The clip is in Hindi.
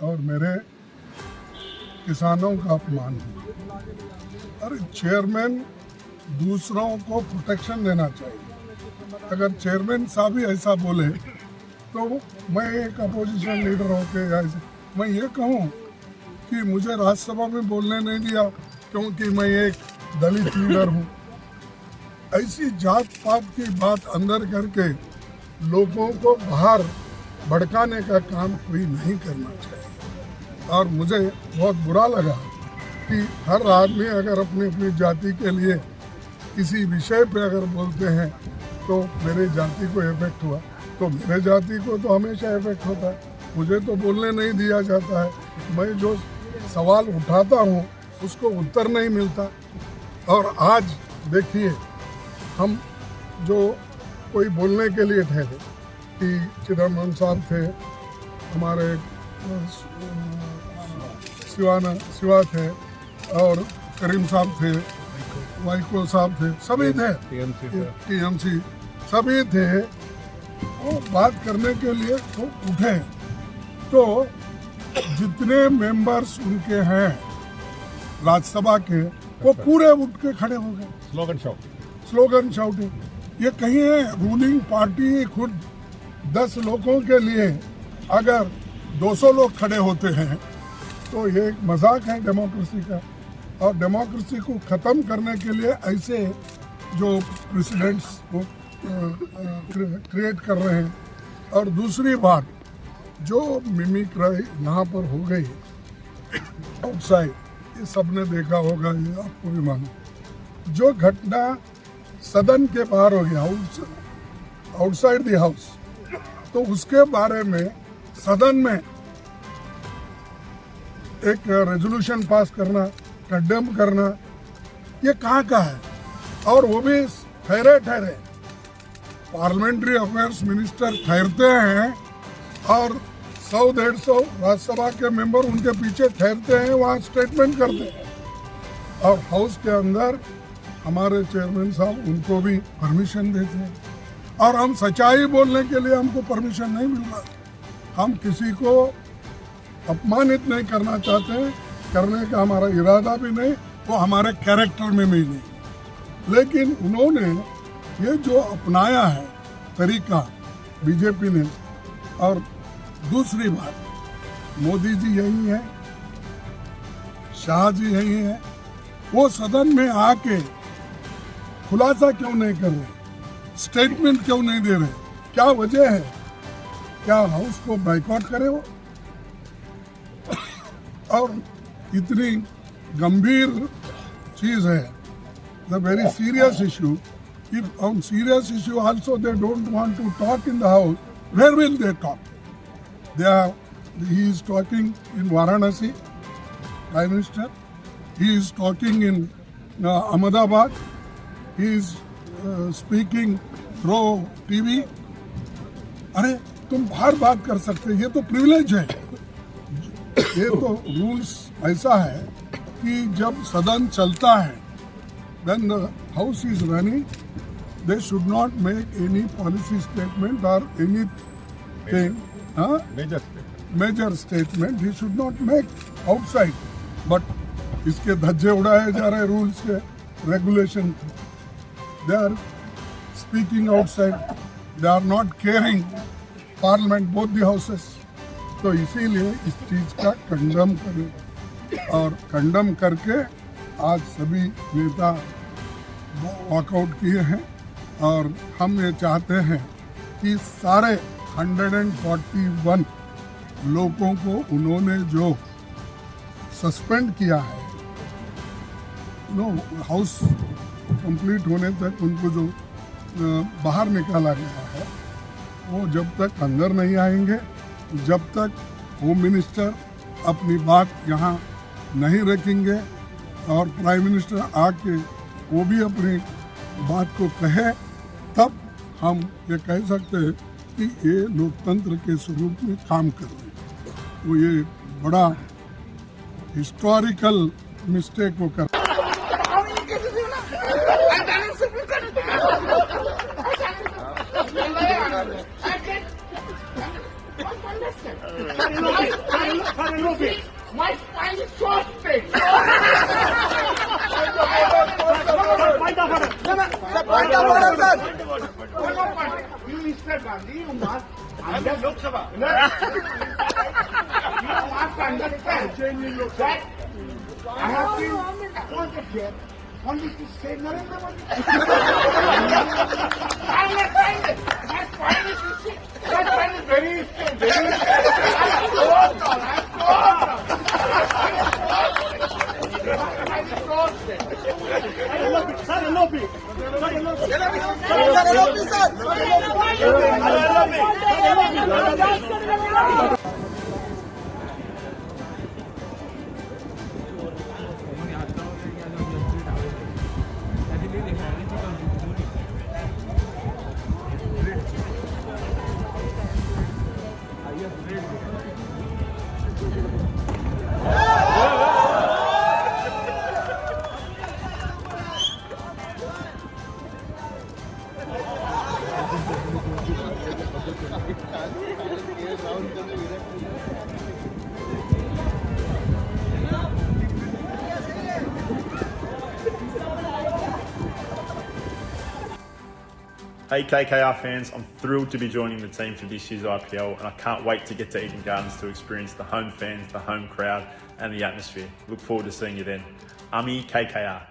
और मेरे किसानों का अपमान है। अरे चेयरमैन दूसरों को प्रोटेक्शन देना चाहिए। अगर चेयरमैन साहब ही ऐसा बोले तो मैं एक अपोजिशन लीडर होकर मैं ये कहूँ कि मुझे राज्यसभा में बोलने नहीं दिया क्योंकि मैं एक दलित लीडर हूँ। ऐसी जात पात की बात अंदर करके लोगों को बाहर भड़काने का काम कोई नहीं करना चाहिए। और मुझे बहुत बुरा लगा कि हर आदमी अगर अपनी अपनी जाति के लिए किसी विषय पे अगर बोलते हैं तो मेरे जाति को इफेक्ट हुआ, तो मेरे जाति को तो हमेशा इफेक्ट होता है। मुझे तो बोलने नहीं दिया जाता है। मैं जो सवाल उठाता हूँ उसको उत्तर नहीं मिलता। और आज देखिए, हम जो कोई बोलने के लिए ठहरे कि चिदम्बरम साहब थे, हमारे शिवा थे और करीम साहब थे, वाइको साहब थे, सभी थे, टीएमसी सभी थे। वो बात करने के लिए तो उठे, तो जितने मेंबर्स उनके हैं राज्यसभा के वो पूरे उठ के खड़े हो गए। Slogan shouting. ये कहीं है रूलिंग पार्टी खुद 10 लोगों के लिए अगर 200 लोग खड़े होते हैं तो ये एक मजाक है डेमोक्रेसी का। और डेमोक्रेसी को ख़त्म करने के लिए ऐसे जो प्रेसिडेंट्स को क्रिएट कर रहे हैं। और दूसरी बात, जो मिमिक्री यहाँ पर हो गई आउटसाइड, ये सबने देखा होगा, ये आपको भी मालूम। जो घटना सदन के बाहर हो गया, आउटसाइड द हाउस, तो उसके बारे में सदन में एक रेजोल्यूशन पास करना, कंडेम करना, ये कहाँ का है? और वो भी ठहरे पार्लियामेंट्री अफेयर्स मिनिस्टर ठहरते हैं और 100-150 राज्यसभा के मेंबर उनके पीछे ठहरते हैं, वहाँ स्टेटमेंट करते हैं। और हाउस के अंदर हमारे चेयरमैन साहब उनको भी परमिशन देते हैं। और हम सच्चाई बोलने के लिए हमको परमिशन नहीं मिल रहा। हम किसी को अपमानित नहीं करना चाहते, करने का हमारा इरादा भी नहीं, वो हमारे कैरेक्टर में भी नहीं। लेकिन उन्होंने ये जो अपनाया है तरीका बीजेपी ने, और दूसरी बात, मोदी जी यही है, शाह जी यही है, वो सदन में आके खुलासा क्यों नहीं कर रहे, स्टेटमेंट क्यों नहीं दे रहे? क्या वजह है? क्या हाउस को बाइकआउट करे वो? और इतनी गंभीर चीज है, the very serious issue. If on serious issue also they don't want to talk in the house, where will they talk? He is talking in Varanasi, Prime Minister. He is talking in Ahmedabad. He is speaking through TV. अरे तुम बाहर बात कर सकते, ये तो प्रिविलेज है। ये तो रूल्स ऐसा है कि जब सदन चलता है, when the house is running, they should not make any policy statement or anything, major statement. He should not make outside. But इसके धज्जे उड़ाए जा रहे रूल्स के, regulation. They are speaking outside. They are not caring Parliament, both the houses. तो इसीलिए इस चीज का कंडम करें, और कंडम करके आज सभी नेता वॉकआउट किए हैं। और हम ये चाहते हैं कि सारे 141 लोगों को उन्होंने जो सस्पेंड किया है, हाउस कंप्लीट होने तक उनको जो बाहर निकाला गया है, वो जब तक अंदर नहीं आएंगे, जब तक होम मिनिस्टर अपनी बात यहाँ नहीं रखेंगे और प्राइम मिनिस्टर आके वो भी अपनी बात को कहे, तब हम ये कह सकते हैं कि ये लोकतंत्र के स्वरूप में काम कर रहे हैं। वो ये बड़ा हिस्टोरिकल मिस्टेक वो कर exhausted. My spine is so straight. You, Mr. Gandhi, you must understand. You must understand that I have been appointed here only to say Narendra Modi. I understand it. My spine is sick. My spine is very straight. I'm so tall. Hey KKR fans, I'm thrilled to be joining the team for this year's IPL and I can't wait to get to Eden Gardens to experience the home fans, the home crowd and the atmosphere. Look forward to seeing you then. Ami KKR.